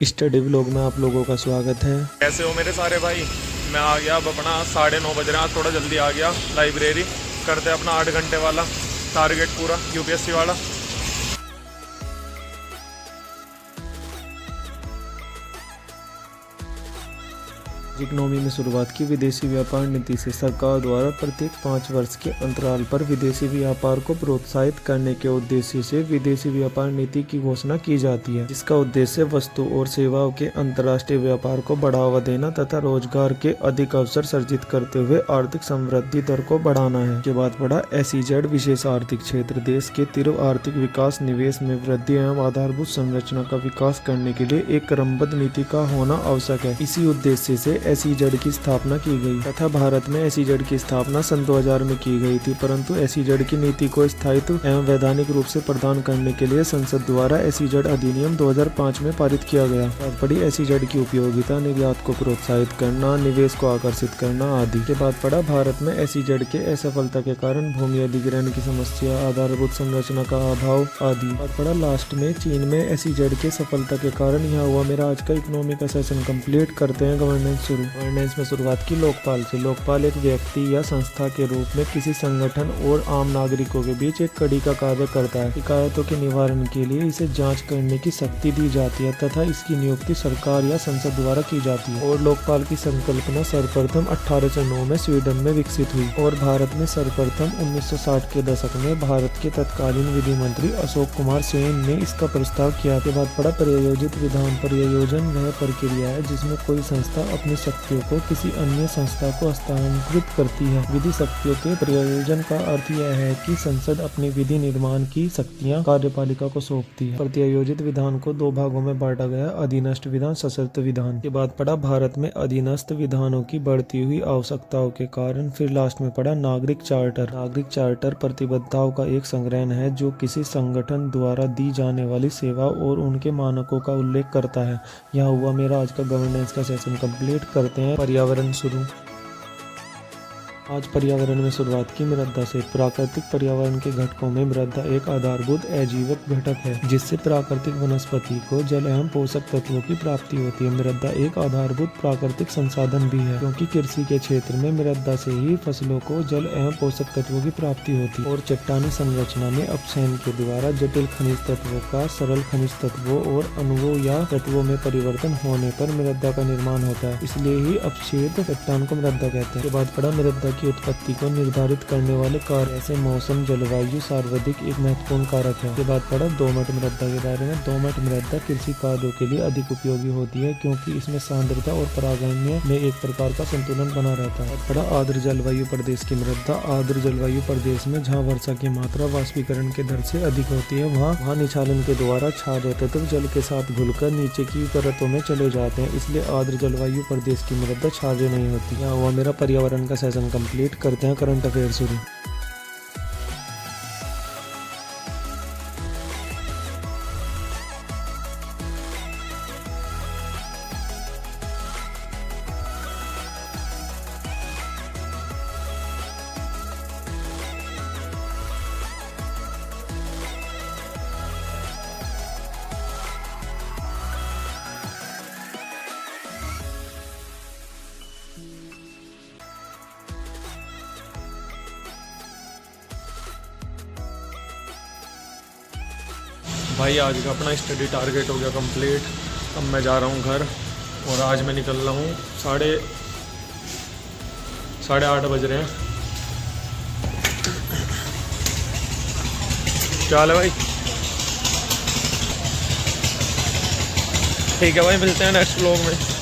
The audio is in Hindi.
स्टडी व्लॉग में आप लोगों का स्वागत है। कैसे हो मेरे सारे भाई। मैं आ गया अब अपना 9:30 बज रहे हैं। आज थोड़ा जल्दी आ गया। लाइब्रेरी करते अपना 8 घंटे वाला टारगेट पूरा यूपीएससी वाला। इकोनॉमी में शुरुआत की विदेशी व्यापार नीति से सरकार द्वारा प्रत्येक 5 वर्ष के अंतराल पर विदेशी व्यापार को प्रोत्साहित करने के उद्देश्य से विदेशी व्यापार नीति की घोषणा की जाती है, जिसका उद्देश्य वस्तु और सेवाओं के अंतर्राष्ट्रीय व्यापार को बढ़ावा देना तथा रोजगार के अधिक अवसर सृजित करते हुए आर्थिक समृद्धि दर को बढ़ाना है। के बाद पढ़ा SEZ विशेष आर्थिक क्षेत्र देश के तीव्र आर्थिक विकास, निवेश में वृद्धि एवं आधारभूत संरचना का विकास करने के लिए एक क्रमबद्ध नीति का होना आवश्यक है। इसी उद्देश्य से SEZ की स्थापना की गई तथा भारत में SEZ की स्थापना सन 2000 में की गई थी, परंतु SEZ की नीति को स्थायित्व एवं वैधानिक रूप से प्रदान करने के लिए संसद द्वारा SEZ अधिनियम 2005 में पारित किया गया। बाद पढ़ी SEZ की उपयोगिता, निर्यात को प्रोत्साहित करना, निवेश को आकर्षित करना आदि। के बाद पढ़ा भारत में SEZ के असफलता के कारण भूमि अधिग्रहण की समस्या, आधारभूत संरचना का अभाव आदि। बाद पढ़ा लास्ट में चीन में SEZ के सफलता के कारण। यहाँ हुआ मेरा आज का इकोनॉमी का सेशन कंप्लीट। करते हैं गवर्नेंस शुरू। गवर्नेंस में शुरुआत की लोकपाल से। लोकपाल एक व्यक्ति या संस्था के रूप में किसी संगठन और आम नागरिकों के बीच एक कड़ी का कार्य करता है। शिकायतों के निवारण के लिए इसे जांच करने की शक्ति दी जाती है तथा इसकी नियुक्ति सरकार या संसद द्वारा की जाती है। और लोकपाल की संकल्पना सर्वप्रथम 1809 में स्वीडन में विकसित हुई और भारत में सर्वप्रथम 1960 के दशक में भारत के तत्कालीन विधि मंत्री अशोक कुमार सेन ने इसका प्रस्ताव किया। के बाद पढ़ा प्रयोजित विधान। प्रयोजन वह प्रक्रिया है जिसमें कोई संस्था अपनी शक्तियों को किसी अन्य संस्था को हस्तांतरित करती है। विधि शक्तियों के प्रयोजन का अर्थ यह है कि संसद अपनी विधि निर्माण की शक्तियां कार्यपालिका को सौंपती है। प्रत्यायोजित विधान को 2 भागों में बांटा गया, अधीनस्थ विधान, सशर्त विधान। के बाद पढ़ा भारत में अधीनस्थ विधानों की बढ़ती हुई आवश्यकताओं के कारण। फिर लास्ट में पढ़ा नागरिक चार्टर। नागरिक चार्टर प्रतिबद्धताओं का एक संग्रह है जो किसी संगठन द्वारा दी जाने वाली सेवा और उनके मानकों का उल्लेख करता है। यहाँ हुआ मेरा आज का गवर्नेंस का सेशन कंप्लीट। करते हैं पर्यावरण शुरू। आज पर्यावरण में शुरुआत की मृदा से। प्राकृतिक पर्यावरण के घटकों में मृदा एक आधारभूत अजीवक घटक है जिससे प्राकृतिक वनस्पति को जल एवं पोषक तत्वों की प्राप्ति होती है। मृदा एक आधारभूत प्राकृतिक संसाधन भी है क्योंकि कृषि के क्षेत्र में मृदा से ही फसलों को जल एवं पोषक तत्वों की प्राप्ति होती है। और चट्टानी संरचना में अपक्षयन के द्वारा जटिल खनिज तत्वों का सरल खनिज तत्वों और अणुओं या तत्वों में परिवर्तन होने पर मृदा का निर्माण होता है, इसलिए ही अपक्षेद चट्टान को मृदा कहते हैं। के बाद पढ़ा मृदा की उत्पत्ति को निर्धारित करने वाले कारक जैसे मौसम, जलवायु, सार्वधिक एक महत्वपूर्ण कारक है। के बाद पढ़ा दोमट मृदा के बारे में। दोमट मृदा कृषि कार्यों के लिए अधिक उपयोगी होती है क्योंकि इसमें सांद्रता और परागण्य में एक प्रकार का संतुलन बना रहता है। पढ़ा आर्द्र जलवायु प्रदेश की मृदा। आर्द्र जलवायु प्रदेश में जहाँ वर्षा की मात्रा वाष्पीकरण के दर से अधिक होती है वहाँ निछालन के द्वारा क्षारीय तत्व जल के साथ घुलकर नीचे की परतों में चले जाते हैं, इसलिए आर्द्र जलवायु प्रदेश की मृदा क्षारीय नहीं होती। यहाँ हुआ मेरा पर्यावरण का सेशन कंप्लीट। करते हैं करंट अफेयर शुरू। भाई आज का अपना स्टडी टारगेट हो गया कंप्लीट। अब मैं जा रहा हूँ घर और आज मैं निकल रहा हूँ 8:30 बज रहे हैं। क्या हाल है भाई? ठीक है भाई, मिलते हैं नेक्स्ट व्लॉग में।